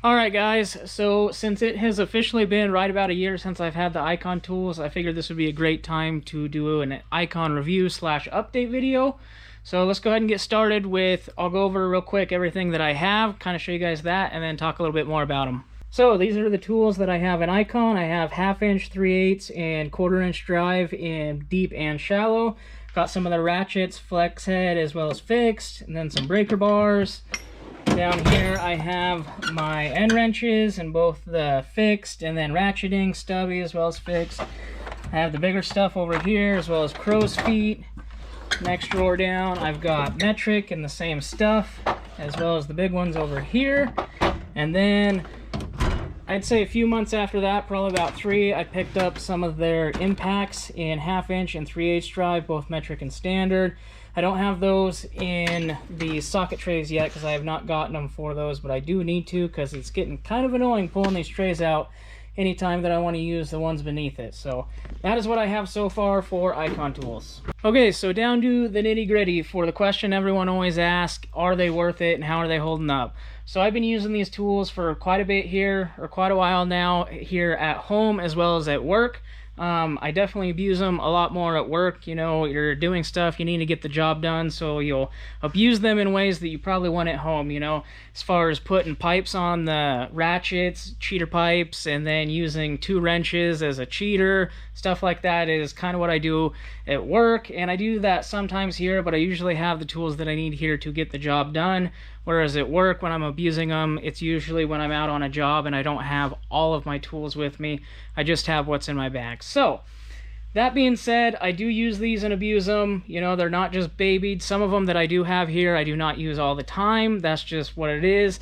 Alright guys, so since it has officially been right about a year since I've had the icon tools, I figured this would be a great time to do an icon review slash update video. So let's go ahead and get started with, I'll go over real quick everything that I have, kind of show you guys that, and then talk a little bit more about them. So these are the tools that I have in icon. I have 1/2 inch, 3/8, and 1/4 inch drive in deep and shallow. Got some of the ratchets, flex head, as well as fixed, and then some breaker bars. Down here I have my end wrenches and both the fixed and then ratcheting, stubby as well as fixed. I have the bigger stuff over here as well as crow's feet. Next drawer down I've got metric and the same stuff as well as the big ones over here. And then I'd say a few months after that, probably about 3, I picked up some of their impacts in 1/2 inch and 3/8 drive, both metric and standard. I don't have those in the socket trays yet because I have not gotten them for those, but I do need to because it's getting kind of annoying pulling these trays out anytime that I want to use the ones beneath it. So that is what I have so far for icon tools. Okay, so down to the nitty gritty for the question everyone always asks, are they worth it and how are they holding up? So I've been using these tools for quite a bit here, or quite a while now, here at home as well as at work. I definitely abuse them a lot more at work. You know, you're doing stuff, you need to get the job done, so you'll abuse them in ways that you probably won't at home, you know, as far as putting pipes on the ratchets, cheater pipes, and then using 2 wrenches as a cheater. Stuff like that is kind of what I do at work, and I do that sometimes here, but I usually have the tools that I need here to get the job done. Whereas at work, when I'm abusing them, it's usually when I'm out on a job and I don't have all of my tools with me. I just have what's in my bag. So, that being said, I do use these and abuse them. You know, they're not just babied. Some of them that I do have here, I do not use all the time. That's just what it is.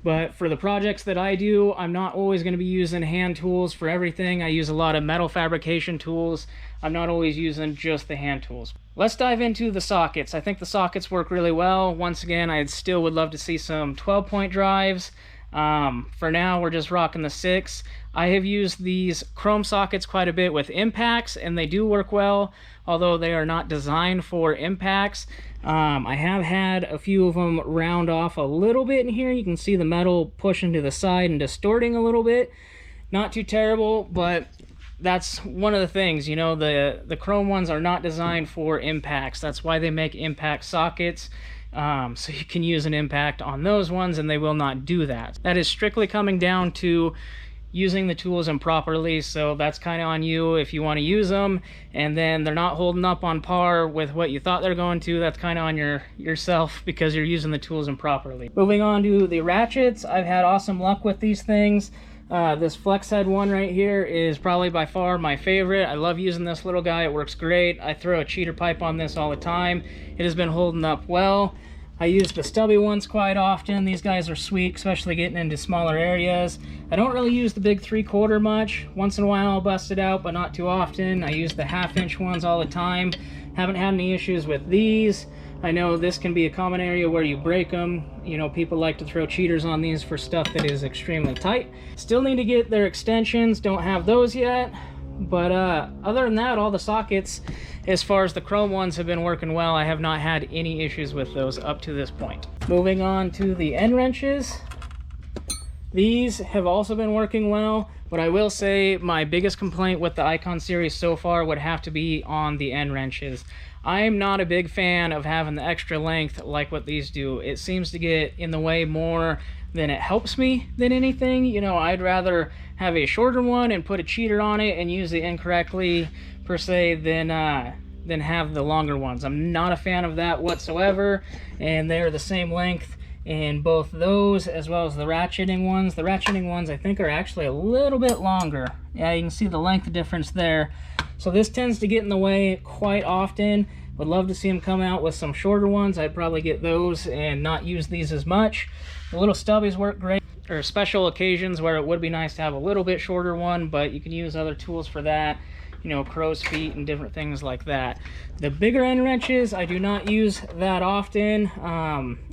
But for the projects that I do, I'm not always going to be using hand tools for everything. I use a lot of metal fabrication tools. I'm not always using just the hand tools. Let's dive into the sockets. I think the sockets work really well. Once again, I still would love to see some 12-point drives. For now, we're just rocking the 6. I have used these chrome sockets quite a bit with impacts, and they do work well, although they are not designed for impacts. I have had a few of them round off a little bit in here. You can see the metal pushing to the side and distorting a little bit. Not too terrible, but that's one of the things, you know, the chrome ones are not designed for impacts. That's why they make impact sockets. So you can use an impact on those ones and they will not do that. That is strictly coming down to using the tools improperly, so that's kind of on you if you want to use them and then they're not holding up on par with what you thought they're going to. That's kind of on yourself because you're using the tools improperly. Moving on to the ratchets, I've had awesome luck with these things. This flex head one right here is probably by far my favorite. I love using this little guy. It works great. I throw a cheater pipe on this all the time. It has been holding up well. I use the stubby ones quite often. These guys are sweet, especially getting into smaller areas. I don't really use the big 3/4 much. Once in a while I'll bust it out, but not too often. I use the 1/2 inch ones all the time. Haven't had any issues with these. I know this can be a common area where you break them. You know, people like to throw cheaters on these for stuff that is extremely tight. Still need to get their extensions. Don't have those yet. But other than that, all the sockets, as far as the chrome ones, have been working well. I have not had any issues with those up to this point. Moving on to the end wrenches. These have also been working well, but I will say my biggest complaint with the Icon series so far would have to be on the end wrenches. I'm not a big fan of having the extra length like what these do. It seems to get in the way more than it helps me than anything. You know, I'd rather have a shorter one and put a cheater on it and use it incorrectly per se than have the longer ones. I'm not a fan of that whatsoever, and they're the same length in both those as well as the ratcheting ones. The ratcheting ones I think are actually a little bit longer. Yeah, you can see the length difference there. So this tends to get in the way quite often. Would love to see them come out with some shorter ones. I'd probably get those and not use these as much. The little stubbies work great. There are special occasions where it would be nice to have a little bit shorter one, but you can use other tools for that. You know, crow's feet and different things like that. The bigger end wrenches I do not use that often.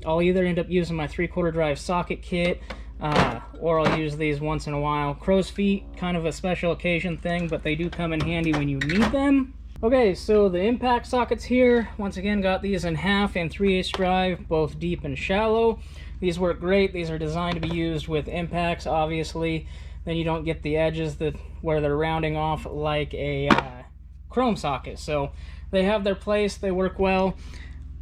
I'll either end up using my 3/4 drive socket kit or I'll use these once in a while. Crow's feet, kind of a special occasion thing, but they do come in handy when you need them. Okay, so the impact sockets here, once again got these in 1/2 and 3/8 drive, both deep and shallow. These work great. These are designed to be used with impacts, obviously. Then you don't get the edges where they're rounding off like a chrome socket. So they have their place. They work well.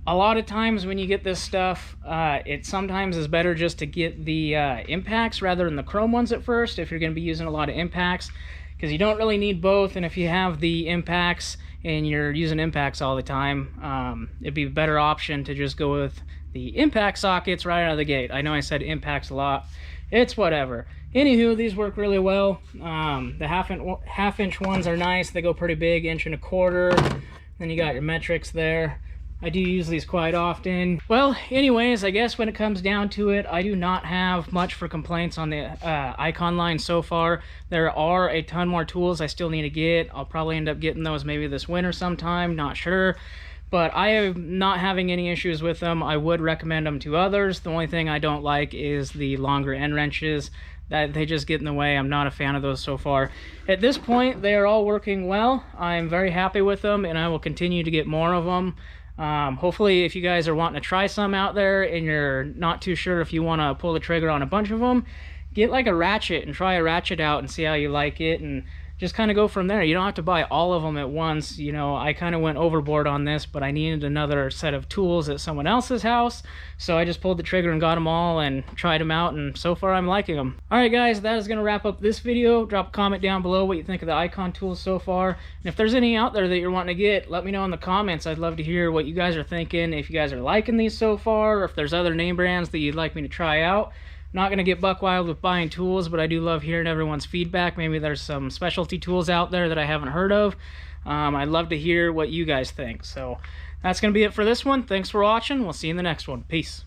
A lot of times when you get this stuff, it sometimes is better just to get the impacts rather than the chrome ones at first if you're going to be using a lot of impacts, because you don't really need both. And if you have the impacts and you're using impacts all the time, it'd be a better option to just go with the impact sockets right out of the gate. I know I said impacts a lot. It's whatever. Anywho, these work really well. The half-inch ones are nice. They go pretty big, 1.25 inches. Then you got your metrics there. I do use these quite often. Well, anyways, I guess when it comes down to it, I do not have much for complaints on the Icon line so far. There are a ton more tools I still need to get. I'll probably end up getting those maybe this winter sometime, not sure. But I am not having any issues with them. I would recommend them to others. The only thing I don't like is the longer end wrenches. That they just get in the way. I'm not a fan of those so far. At this point, they are all working well. I'm very happy with them, and I will continue to get more of them. Hopefully, if you guys are wanting to try some out there and you're not too sure if you want to pull the trigger on a bunch of them, get like a ratchet and try a ratchet out and see how you like it, and just kind of go from there. You don't have to buy all of them at once. You know, I kind of went overboard on this, but I needed another set of tools at someone else's house, so I just pulled the trigger and got them all and tried them out, and so far I'm liking them. Alright guys, that is going to wrap up this video. Drop a comment down below what you think of the Icon tools so far, and if there's any out there that you're wanting to get, let me know in the comments. I'd love to hear what you guys are thinking, if you guys are liking these so far, or if there's other name brands that you'd like me to try out. Not going to get buck wild with buying tools, but I do love hearing everyone's feedback. Maybe there's some specialty tools out there that I haven't heard of. I'd love to hear what you guys think. So that's going to be it for this one. Thanks for watching. We'll see you in the next one. Peace.